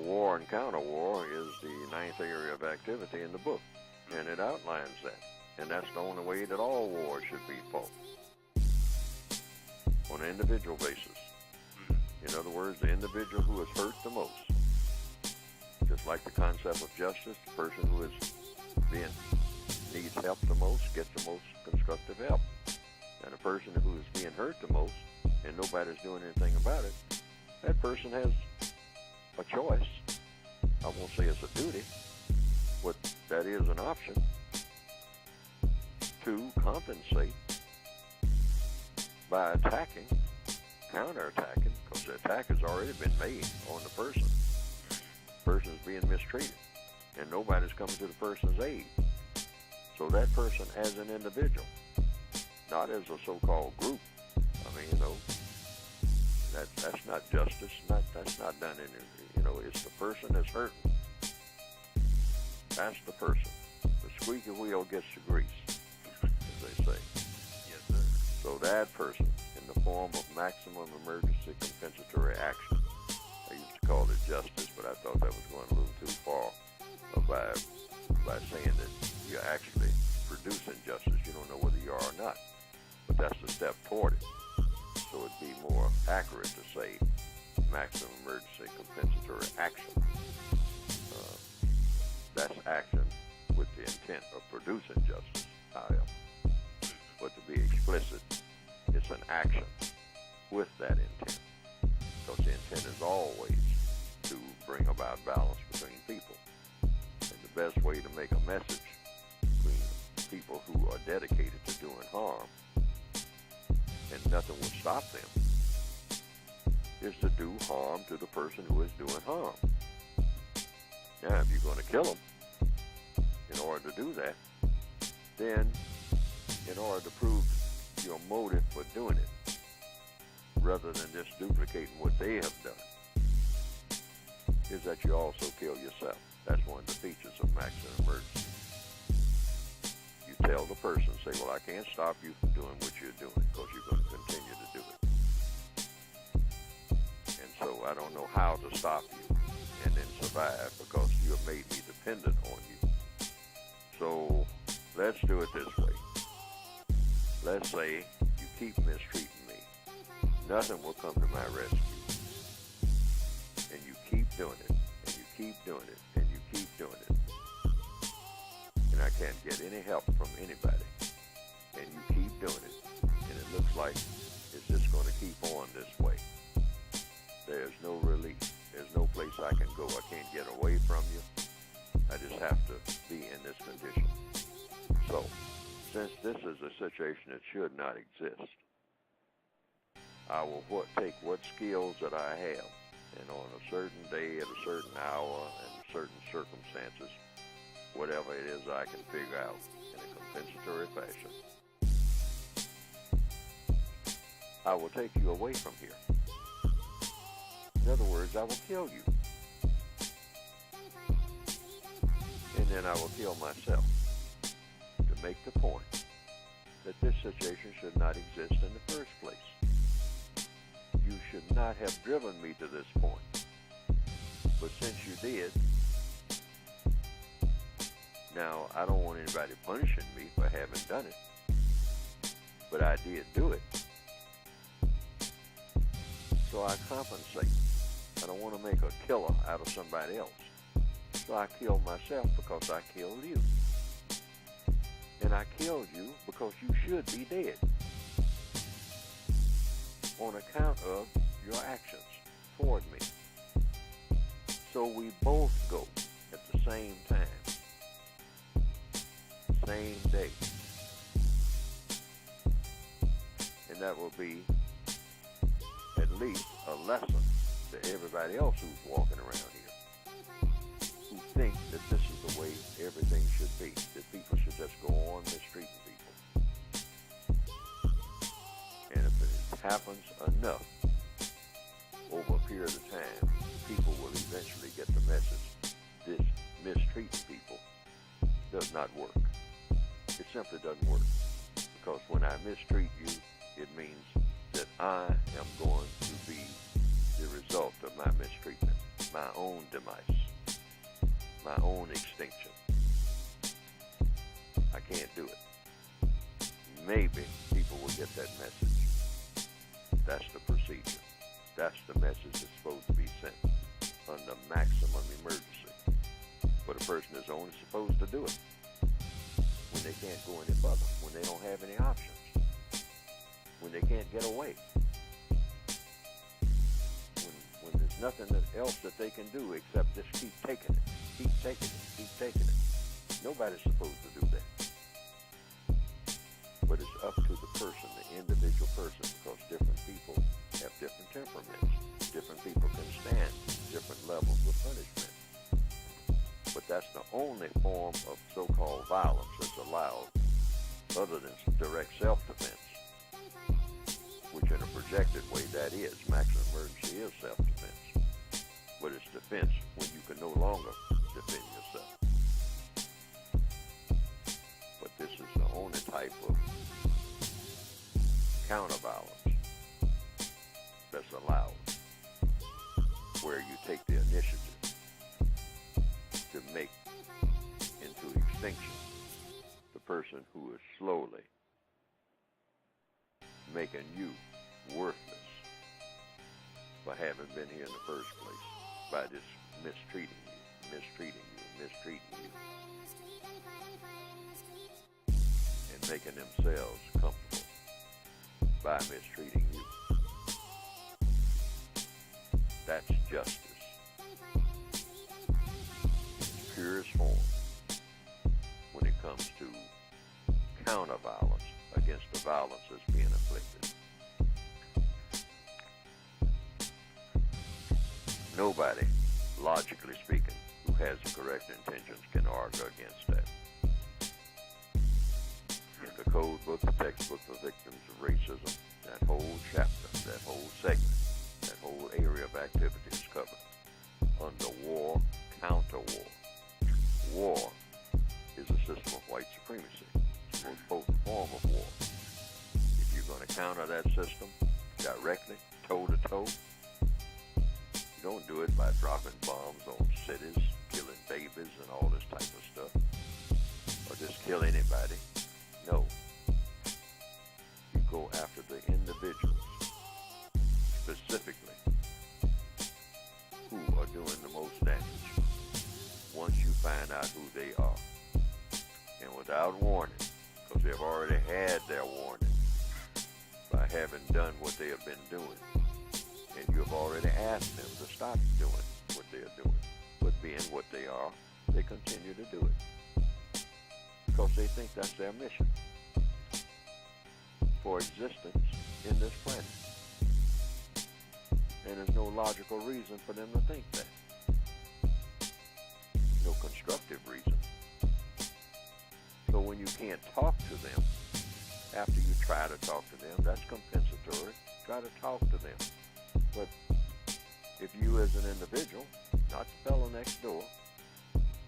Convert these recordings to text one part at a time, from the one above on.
war and counter-war is the ninth area of activity in the book, and it outlines that. And that's the only way that all wars should be fought, on an individual basis. In other words, the individual who is hurt the most. Just like the concept of justice, the person who is needs help the most gets the most constructive help. And the person who is being hurt the most and nobody's doing anything about it, that person has a choice. I won't say it's a duty, but that is an option to compensate by attacking, counterattacking, because the attack has already been made on the person. The person is being mistreated, and nobody's coming to the person's aid. So that person as an individual, not as a so-called group. I mean, that's not justice. That's not done in, it's the person that's hurting. That's the person. The squeaky wheel gets the grease, as they say. Yes, sir. So that person, in the form of maximum emergency compensatory action, I used to call it justice, but I thought that was going a little too far by saying that you're actually producing justice. You don't know whether you are or not, but that's the step toward it. So it'd be more accurate to say maximum emergency compensatory action. That's action with the intent of producing justice, however. But to be explicit, it's an action with that intent. Because the intent is always to bring about balance between people. And the best way to make a message between people who are dedicated to doing harm, and nothing will stop them, is to do harm to the person who is doing harm. Now, if you're going to kill them, in order to do that, then in order to prove your motive for doing it, rather than just duplicating what they have done, is that you also kill yourself. That's one of the features of maximum emergency. You tell the person, say, well, I can't stop you from doing what you're doing because you're going to continue to do it. And so I don't know how to stop you and then survive because you have made me dependent on you. So let's do it this way. Let's say you keep mistreating me. Nothing will come to my rescue. And you keep doing it, and you keep doing it, and you keep doing it. And I can't get any help from anybody. And you keep doing it. And it looks like it's just going to keep on this way. There's no relief. There's no place I can go. I can't get away from you. I just have to be in this condition. So, since this is a situation that should not exist, I will take what skills that I have, and on a certain day, at a certain hour, and certain circumstances, whatever it is I can figure out in a compensatory fashion, I will take you away from here. In other words, I will kill you. And then I will kill myself to make the point that this situation should not exist in the first place. You should not have driven me to this point. But since you did, now I don't want anybody punishing me for having done it. But I did do it. So I compensate. I don't want to make a killer out of somebody else. So I killed myself because I killed you. And I killed you because you should be dead on account of your actions toward me. So we both go at the same time, same day. And that will be at least a lesson to everybody else who's walking around here, who think that this is the way everything should be, that people should just go on mistreating people. And if it happens enough over a period of time, people will eventually get the message. This mistreating people does not work. It simply doesn't work. Because when I mistreat you, it means that I am going to be the result of my mistreatment. my own demise, my own extinction. I can't do it. Maybe people will get that message. That's the procedure. That's the message that's supposed to be sent under maximum emergency. But a person is only supposed to do it when they can't go any further, when they don't have any options, when they can't get away, when there's nothing else that they can do except just keep taking it, keep taking it, keep taking it. Nobody's supposed to do that. But it's up to the person, the individual person, because different people have different temperaments. Different people can stand different levels of punishment. But that's the only form of so-called violence that's allowed, other than direct self-defense, which in a projected way that is. Maximum emergency is self-defense. But it's defense when you can no longer defend yourself. But this is the only type of counter-violence that's allowed, where you take the initiative to make into extinction the person who is slowly making you worthless for having been here in the first place, by just mistreating you, and making themselves comfortable by mistreating you. That's justice. Its purest form when it comes to counter-violence against the violence that's being inflicted. Nobody, logically speaking, who has the correct intentions can argue against that. In the code book, the textbook for victims of racism, that whole chapter, that whole segment, that whole area of activity is covered under war, counter-war. War is a system of white supremacy. It's the most potent form of war. If you're going to counter that system directly, toe-to-toe, you don't do it by dropping bombs on cities, killing babies and all this type of stuff, or just kill anybody. No. You go after the individuals, specifically, who are doing the most damage. Once you find out who they are, and without warning, because they've already had their warning by having done what they have been doing, and you have already asked them to stop doing what they are doing, but being what they are, they continue to do it because they think that's their mission for existence in this planet. And there's no logical reason for them to think that. No constructive reason. So when you can't talk to them, after you try to talk to them, that's compensatory. Try to talk to them. But if you as an individual, not the fellow next door,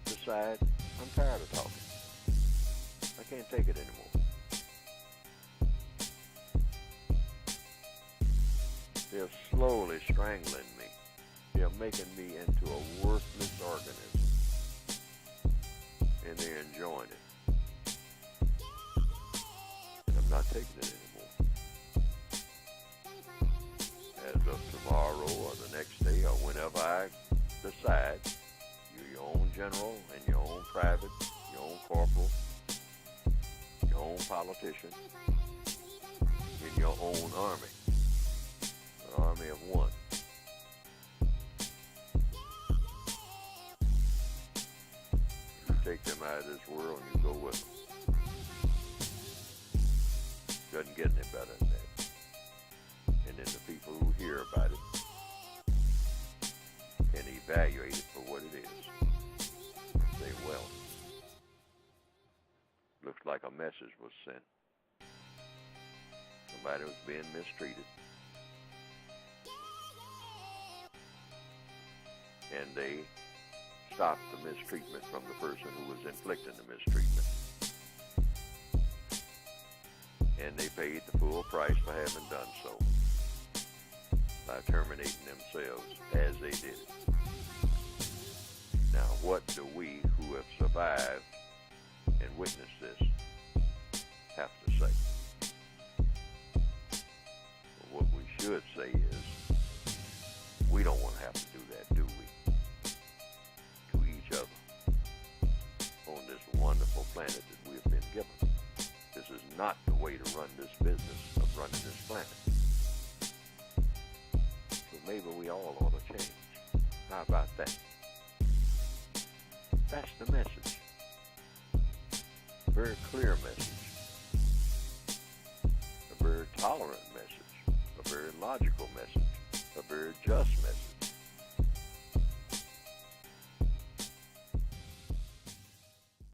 decide, I'm tired of talking. I can't take it anymore. They're slowly strangling me. They're making me into a worthless organism. And they're enjoying it. And I'm not taking it anymore. As of tomorrow or the next day or whenever I decide, you're your own general and your own private, your own corporal, your own politician, in your own army. An army of one. You take them out of this world and you go with them. Doesn't get any better than that. And then the people who hear about it can evaluate it for what it is. Say, well, looks like a message was sent. Somebody was being mistreated. And they stopped the mistreatment from the person who was inflicting the mistreatment. And they paid the full price for having done so. by terminating themselves as they did it. Now, what do we who have survived and witnessed this have to say? Well, what we should say is, we don't want to have to do that, do we? To each other on this wonderful planet that we have been given. This is not the way to run this business of running this planet. So maybe we all ought to change. How about that? That's the message. A very clear message. A very tolerant message. A very logical message. A very just message.